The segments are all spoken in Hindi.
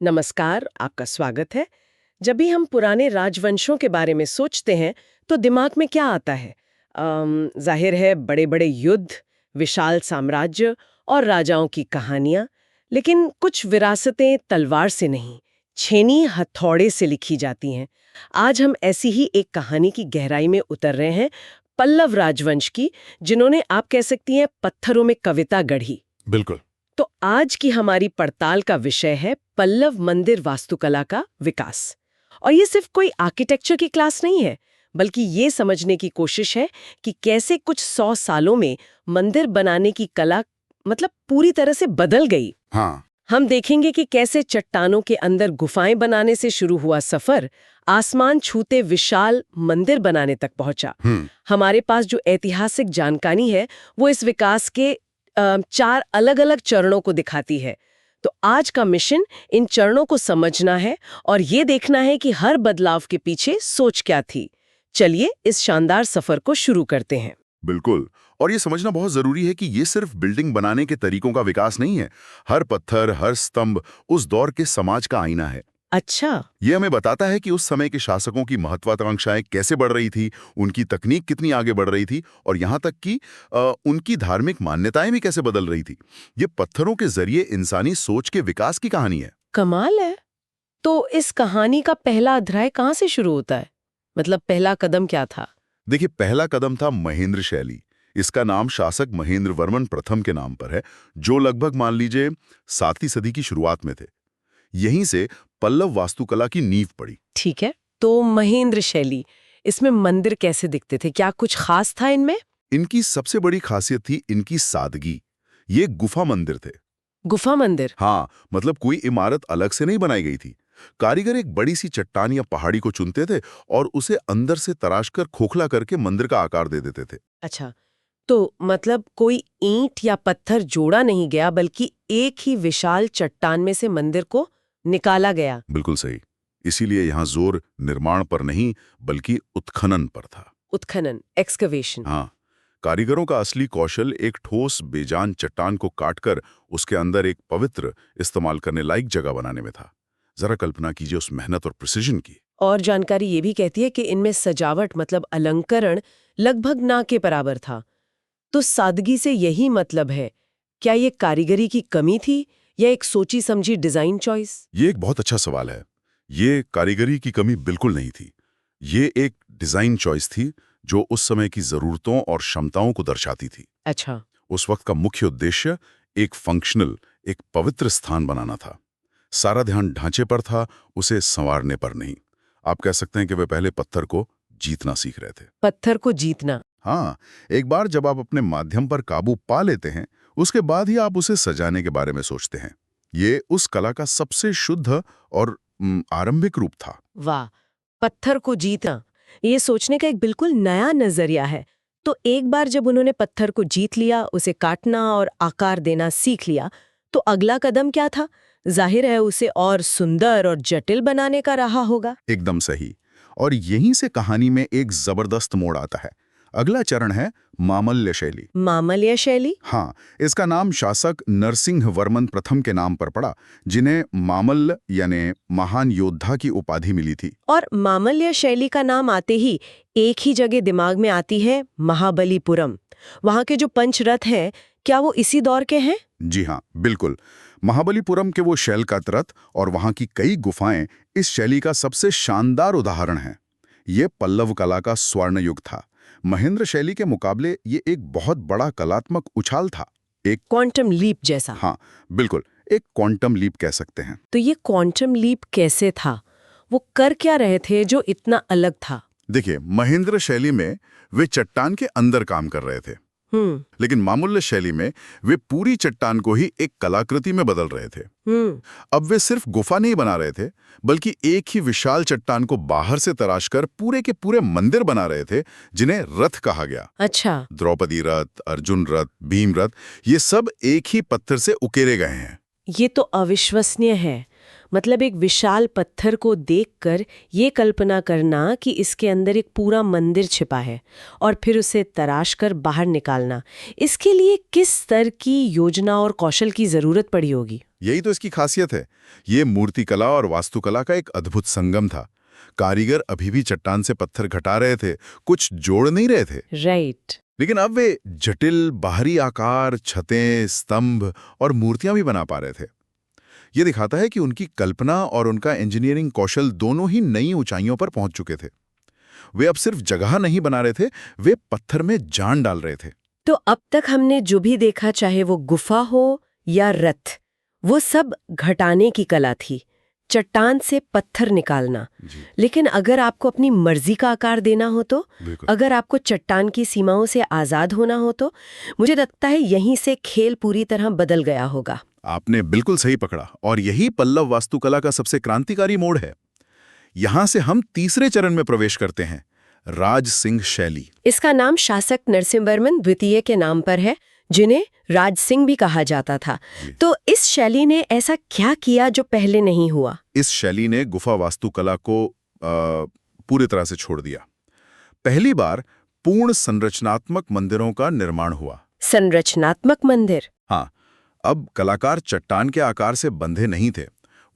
नमस्कार, आपका स्वागत है। जब भी हम पुराने राजवंशों के बारे में सोचते हैं तो दिमाग में क्या आता है? जाहिर है बड़े बड़े युद्ध, विशाल साम्राज्य और राजाओं की कहानियां। लेकिन कुछ विरासतें तलवार से नहीं, छेनी हथौड़े से लिखी जाती हैं। आज हम ऐसी ही एक कहानी की गहराई में उतर रहे हैं, पल्लव राजवंश की, जिन्होंने आप कह सकती हैं पत्थरों में कविता गढ़ी। बिल्कुल। तो आज की हमारी पड़ताल का विषय है पल्लव मंदिर वास्तुकला का विकास। और ये सिर्फ कोई आर्किटेक्चर की क्लास नहीं है, बल्कि ये समझने की कोशिश है कि कैसे कुछ 100 सालों में मंदिर बनाने की कला पूरी तरह से बदल गई। हाँ। हम देखेंगे कि कैसे चट्टानों के अंदर गुफाएं बनाने से शुरू हुआ सफर आसमान छूते विशाल मंदिर बनाने तक पहुंचा। हमारे पास जो ऐतिहासिक जानकारी है वो इस विकास के 4 अलग-अलग चरणों को दिखाती है। तो आज का मिशन इन चरणों को समझना है और ये देखना है कि हर बदलाव के पीछे सोच क्या थी। चलिए इस शानदार सफर को शुरू करते हैं। बिल्कुल। और ये समझना बहुत जरूरी है कि ये सिर्फ बिल्डिंग बनाने के तरीकों का विकास नहीं है। हर पत्थर, हर स्तंभ उस दौर के समाज का आईना है। अच्छा। ये हमें बताता है कि उस समय के शासकों की महत्वाकांक्षाएं कैसे बढ़ रही थी, उनकी तकनीक कितनी आगे बढ़ रही थी और यहाँ तक कि उनकी धार्मिक मान्यताएं भी कैसे बदल रही थी। ये पत्थरों के जरिए इंसानी सोच के विकास की कहानी है। कमाल है। तो इस कहानी का पहला अध्याय कहाँ से शुरू होता है? पहला कदम क्या था? देखिए, पहला कदम था महेंद्र शैली। इसका नाम शासक महेंद्र वर्मन प्रथम के नाम पर है, जो लगभग मान लीजिए 7वीं सदी की शुरुआत में थे। यहीं से पल्लव वास्तुकला की नींव पड़ी। ठीक है। तो महेंद्र शैली, इसमें मंदिर कैसे दिखते थे? क्या कुछ खास था इनमें? इनकी सबसे बड़ी खासियत थी इनकी सादगी। ये गुफा मंदिर थे। गुफा मंदिर? हाँ, मतलब कोई इमारत अलग से नहीं बनाई गई थी। कारीगर एक बड़ी सी चट्टान या पहाड़ी को चुनते थे और उसे अंदर से तराशकर खोखला करके मंदिर का आकार दे देते थे। अच्छा, तो कोई ईंट या पत्थर जोड़ा नहीं गया, बल्कि एक ही विशाल चट्टान में से मंदिर को निकाला गया। बिल्कुल सही। इसीलिए यहाँ जोर निर्माण पर नहीं, बल्कि उत्खनन पर था। उत्खनन, एक्सकवेशन। हाँ, कारीगरों का असली कौशल एक ठोस बेजान चट्टान को काटकर उसके अंदर एक पवित्र, इस्तेमाल करने लायक जगह बनाने में था। जरा कल्पना कीजिए उस मेहनत और प्रिसिजन की। और जानकारी ये भी कहती है कि इनमें सजावट अलंकरण लगभग ना के बराबर था। तो सादगी से यही मतलब है। क्या ये कारीगरी की कमी थी या एक सोची समझी डिजाइन चॉइस? ये एक बहुत अच्छा सवाल है। ये कारीगरी की कमी बिल्कुल नहीं थी। ये एक डिजाइन चॉइस थी जो उस समय की जरूरतों और क्षमताओं को दर्शाती थी। अच्छा। उस वक्त का मुख्य उद्देश्य एक फंक्शनल, एक पवित्र स्थान बनाना था। सारा ध्यान ढांचे पर था, उसे संवारने पर नहीं। आप कह सकते हैं कि वे पहले पत्थर को जीतना सीख रहे थे। पत्थर को जीतना? हाँ, एक बार जब आप अपने माध्यम पर काबू पा लेते हैं, उसके बाद ही आप उसे सजाने के बारे में सोचते हैं। ये उस कला का सबसे शुद्ध और आरंभिक रूप था। वाह, पत्थर को जीतना, ये सोचने का एक बिल्कुल नया नजरिया है। तो एक बार जब उन्होंने पत्थर को जीत लिया, उसे काटना और आकार देना सीख लिया, तो अगला कदम क्या था? जाहिर है उसे और सुंदर और जटिल बनाने का रहा होगा। एकदम सही। और यहीं से कहानी में एक जबरदस्त मोड़ आता है। अगला चरण है मामल्य शैली। मामल्य शैली? हाँ, इसका नाम शासक नरसिंह वर्मन प्रथम के नाम पर पड़ा, जिन्हें मामल्ल यानी महान योद्धा की उपाधि मिली थी। और मामल्य शैली का नाम आते ही एक ही जगह दिमाग में आती है, महाबलीपुरम। वहां के जो पंचरथ हैं, क्या वो इसी दौर के हैं? जी हाँ, बिल्कुल। महाबलीपुरम के वो शैलकात रथ और वहां की कई गुफाएं इस शैली का सबसे शानदार उदाहरण हैं। ये पल्लव कला का स्वर्ण युग था। महेंद्र शैली के मुकाबले ये एक बहुत बड़ा कलात्मक उछाल था। एक क्वांटम लीप जैसा? हाँ, बिल्कुल, एक क्वांटम लीप कह सकते हैं। तो ये क्वांटम लीप कैसे था? वो कर क्या रहे थे जो इतना अलग था? देखिए, महेंद्र शैली में वे चट्टान के अंदर काम कर रहे थे, लेकिन मामूल्य शैली में वे पूरी चट्टान को ही एक कलाकृति में बदल रहे थे। अब वे सिर्फ गुफा नहीं बना रहे थे, बल्कि एक ही विशाल चट्टान को बाहर से तराशकर पूरे के पूरे मंदिर बना रहे थे, जिन्हें रथ कहा गया। अच्छा। द्रौपदी रथ, अर्जुन रथ, भीम रथ, ये सब एक ही पत्थर से उकेरे गए हैं। ये तो अविश्वसनीय है। एक विशाल पत्थर को देखकर ये कल्पना करना कि इसके अंदर एक पूरा मंदिर छिपा है और फिर उसे तराश कर बाहर निकालना, इसके लिए किस स्तर की योजना और कौशल की जरूरत पड़ी होगी? यही तो इसकी खासियत है। ये मूर्तिकला और वास्तुकला का एक अद्भुत संगम था। कारीगर अभी भी चट्टान से पत्थर घटा रहे थे, कुछ जोड़ नहीं रहे थे। राइट। लेकिन अब वे जटिल बाहरी आकार, छतें, स्तंभ और मूर्तियां भी बना पा रहे थे। ये दिखाता है कि उनकी कल्पना और उनका इंजीनियरिंग कौशल दोनों ही नई ऊंचाइयों पर पहुंच चुके थे। वे अब सिर्फ जगह नहीं बना रहे थे, वे पत्थर में जान डाल रहे थे। तो अब तक हमने जो भी देखा, चाहे वो गुफा हो या रथ, वो सब घटाने की कला थी, चट्टान से पत्थर निकालना। लेकिन अगर आपको अपनी मर्जी का आकार देना हो तो, अगर आपको चट्टान की सीमाओं से आजाद होना हो तो, मुझे लगता है यहीं से खेल पूरी तरह बदल गया होगा। आपने बिल्कुल सही पकड़ा, और यही पल्लव वास्तुकला का सबसे क्रांतिकारी मोड़ है। यहां से हम तीसरे चरण में प्रवेश करते हैं, राज सिंह शैली। इसका नाम शासक नरसिंहवर्मन द्वितीय के नाम पर है, जिन्हें राज सिंह भी कहा जाता था। तो इस शैली ने ऐसा क्या किया जो पहले नहीं हुआ? इस शैली ने गुफा वास्तुकला को पूरी तरह से छोड़ दिया। पहली बार पूर्ण संरचनात्मक मंदिरों का निर्माण हुआ। संरचनात्मक मंदिर? हाँ, अब कलाकार चट्टान के आकार से बंधे नहीं थे।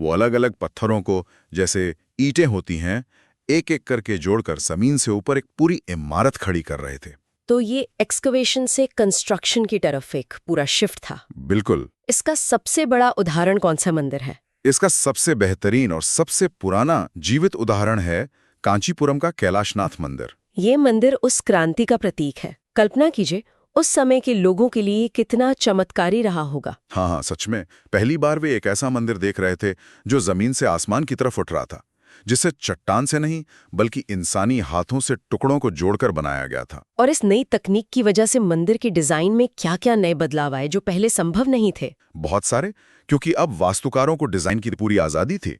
वो अलग अलग पत्थरों को, जैसे ईंटें होती हैं, एक एक करके जोड़कर जमीन से ऊपर एक पूरी इमारत खड़ी कर रहे थे। तो ये एक्सकवेशन से कंस्ट्रक्शन की तरफ एक पूरा शिफ्ट था। बिल्कुल। इसका सबसे बड़ा उदाहरण कौन सा मंदिर है? इसका सबसे बेहतरीन और सबसे पुराना जीवित उदाहरण है कांचीपुरम का कैलाशनाथ मंदिर। ये मंदिर उस क्रांति का प्रतीक है। कल्पना कीजिए, उस समय के लोगों के लिए कितना चमत्कारी रहा होगा। हाँ, सच में। पहली बार वे एक ऐसा मंदिर देख रहे थे जो जमीन से आसमान की तरफ उठ रहा था, जिसे चट्टान से नहीं बल्कि इंसानी हाथों से टुकड़ों को जोड़कर बनाया गया था। और इस नई तकनीक की वजह से मंदिर के डिजाइन में क्या-क्या नए बदलाव आए जो पहले संभव नहीं थे? बहुत सारे, क्योंकि अब वास्तुकारों को डिजाइन की पूरी आजादी थी।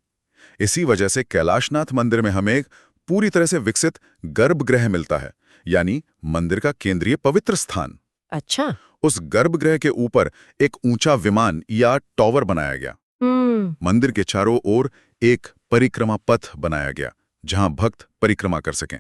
इसी वजह से कैलाशनाथ मंदिर में हमें एक पूरी तरह से विकसित गर्भगृह मिलता है, यानी मंदिर का केंद्रीय पवित्र स्थान। अच्छा। उस गर्भगृह के ऊपर एक ऊंचा विमान या टॉवर बनाया गया। मंदिर के चारों ओर एक परिक्रमा पथ बनाया गया, जहां भक्त परिक्रमा कर सकें।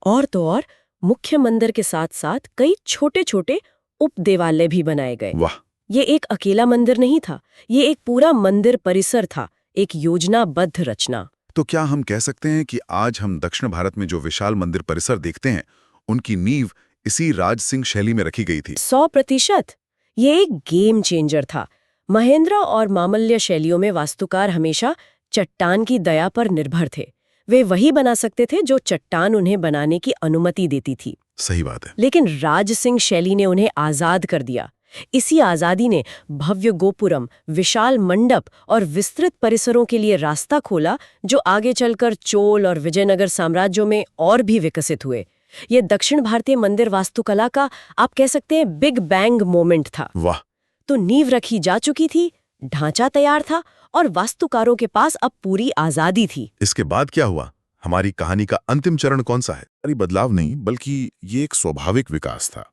और तो और मुख्य मंदिर के साथ साथ कई छोटे-छोटे उप देवालय भी बनाए गए। वाह! ये एक अकेला मंदिर नहीं था, ये एक पूरा मंदिर परिसर था, एक योजनाबद्ध रचना। तो क्या हम कह सकते हैं कि आज हम दक्षिण भारत में जो विशाल मंदिर परिसर देखते हैं, उनकी नींव इसी राज सिंह शैली में रखी गई थी? 100%। ये एक गेम चेंजर था। महेंद्र और मामल्य शैलियों में वास्तुकार हमेशा चट्टान की दया पर निर्भर थे। वे वही बना सकते थे जो चट्टान उन्हें बनाने की अनुमति देती थी। सही बात है। लेकिन राज सिंह शैली ने उन्हें आजाद कर दिया। इसी आजादी ने भव्य गोपुरम, विशाल मंडप और विस्तृत परिसरों के लिए रास्ता खोला, जो आगे चलकर चोल और विजयनगर साम्राज्यों में और भी विकसित हुए। ये दक्षिण भारतीय मंदिर वास्तुकला का, आप कह सकते हैं, बिग बैंग मोमेंट था। वाह! तो नींव रखी जा चुकी थी, ढांचा तैयार था और वास्तुकारों के पास अब पूरी आजादी थी। इसके बाद क्या हुआ? हमारी कहानी का अंतिम चरण कौन सा है? अरे बदलाव नहीं, बल्कि ये एक स्वाभाविक विकास था।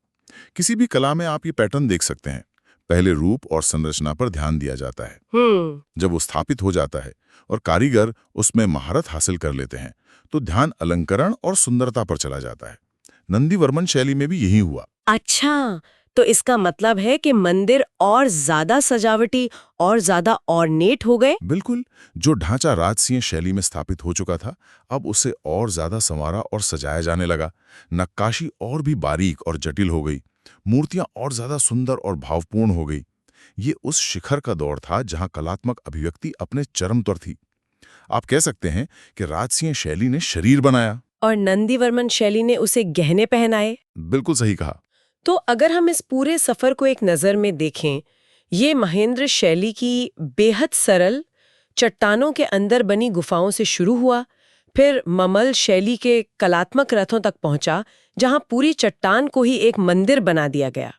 किसी भी कला में आप ये पैटर्न देख सकते हैं। पहले रूप और संरचना पर ध्यान दिया जाता है। जब वो स्थापित हो जाता है और कारीगर उसमें महारत हासिल कर लेते हैं, तो ध्यान अलंकरण और सुंदरता पर चला जाता है। नंदीवर्मन शैली में भी यही हुआ। अच्छा, तो इसका मतलब है कि मंदिर और ज्यादा सजावटी और ज्यादा ऑर्नेट हो गए? बिल्कुल। जो ढांचा राजसिंह शैली में स्थापित हो चुका था, अब उसे और ज्यादा संवारा और सजाया जाने लगा। नक्काशी और भी बारीक और जटिल हो गई, मूर्तियां और ज्यादा सुंदर और भावपूर्ण हो गई। ये उस शिखर का दौर था जहां कलात्मक अभिव्यक्ति अपने चरम पर थी। आप कह सकते हैं कि राजसिंह शैली ने शरीर बनाया और नंदीवर्मन शैली ने उसे गहने पहनाए। बिल्कुल सही कहा। तो अगर हम इस पूरे सफर को एक नज़र में देखें, ये महेंद्र शैली की बेहद सरल चट्टानों के अंदर बनी गुफाओं से शुरू हुआ, फिर ममल शैली के कलात्मक रथों तक पहुंचा, जहां पूरी चट्टान को ही एक मंदिर बना दिया गया।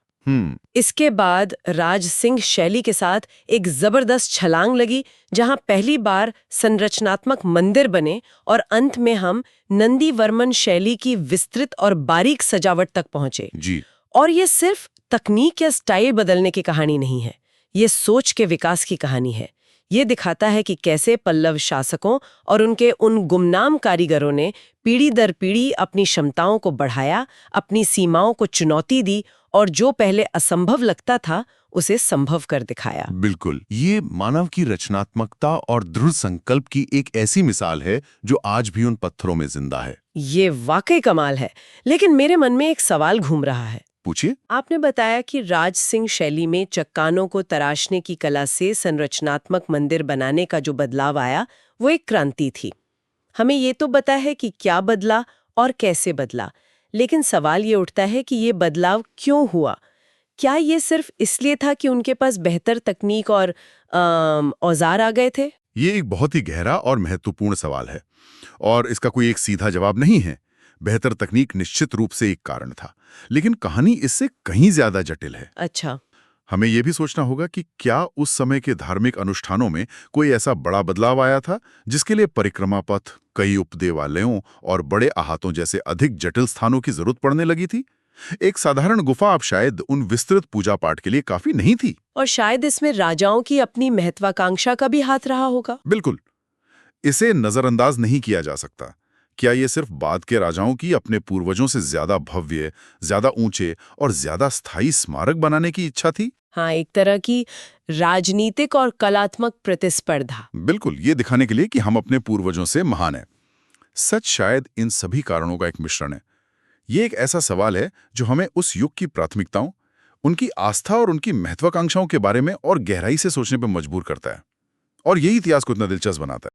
इसके बाद राज सिंह शैली के साथ एक जबरदस्त छलांग लगी, जहां पहली बार संरचनात्मक मंदिर बने, और अंत में हम नंदीवर्मन शैली की विस्तृत और बारीक सजावट तक पहुंचे। जी। और ये सिर्फ तकनीक या स्टाइल बदलने की कहानी नहीं है, ये सोच के विकास की कहानी है। ये दिखाता है कि कैसे पल्लव शासकों और उनके उन गुमनाम कारीगरों ने पीढ़ी दर पीढ़ी अपनी क्षमताओं को बढ़ाया, अपनी सीमाओं को चुनौती दी और जो पहले असंभव लगता था उसे संभव कर दिखाया। बिल्कुल, ये मानव की रचनात्मकता और दृढ़ संकल्प की एक ऐसी मिसाल है जो आज भी उन पत्थरों में जिंदा है। ये वाकई कमाल है। लेकिन मेरे मन में एक सवाल घूम रहा है। पूछिए। आपने बताया कि राज सिंह शैली में चट्टानों को तराशने की कला से संरचनात्मक मंदिर बनाने का जो बदलाव आया वो एक क्रांति थी। हमें ये तो पता है कि क्या बदला और कैसे बदला, लेकिन सवाल ये उठता है कि ये बदलाव क्यों हुआ? क्या ये सिर्फ इसलिए था कि उनके पास बेहतर तकनीक और औजार आ गए थे? ये एक बहुत ही गहरा और महत्वपूर्ण सवाल है और इसका कोई एक सीधा जवाब नहीं है। बेहतर तकनीक निश्चित रूप से एक कारण था, लेकिन कहानी इससे कहीं ज्यादा जटिल है। अच्छा। हमें यह भी सोचना होगा कि क्या उस समय के धार्मिक अनुष्ठानों में कोई ऐसा बड़ा बदलाव आया था जिसके लिए परिक्रमा पथ, कई उपदेवालयों और बड़े अहातों जैसे अधिक जटिल स्थानों की जरूरत पड़ने लगी थी? एक साधारण गुफा अब शायद उन विस्तृत पूजा पाठ के लिए काफी नहीं थी। और शायद इसमें राजाओं की अपनी महत्वाकांक्षा का भी हाथ रहा होगा। बिल्कुल, इसे नजरअंदाज नहीं किया जा सकता। क्या ये सिर्फ बाद के राजाओं की अपने पूर्वजों से ज्यादा भव्य, ज्यादा ऊंचे और ज्यादा स्थायी स्मारक बनाने की इच्छा थी? हाँ, एक तरह की राजनीतिक और कलात्मक प्रतिस्पर्धा। बिल्कुल, ये दिखाने के लिए कि हम अपने पूर्वजों से महान हैं। सच शायद इन सभी कारणों का एक मिश्रण है। ये एक ऐसा सवाल है जो हमें उस युग की प्राथमिकताओं, उनकी आस्था और उनकी महत्वाकांक्षाओं के बारे में और गहराई से सोचने पर मजबूर करता है। और यही इतिहास को इतना दिलचस्प बनाता है।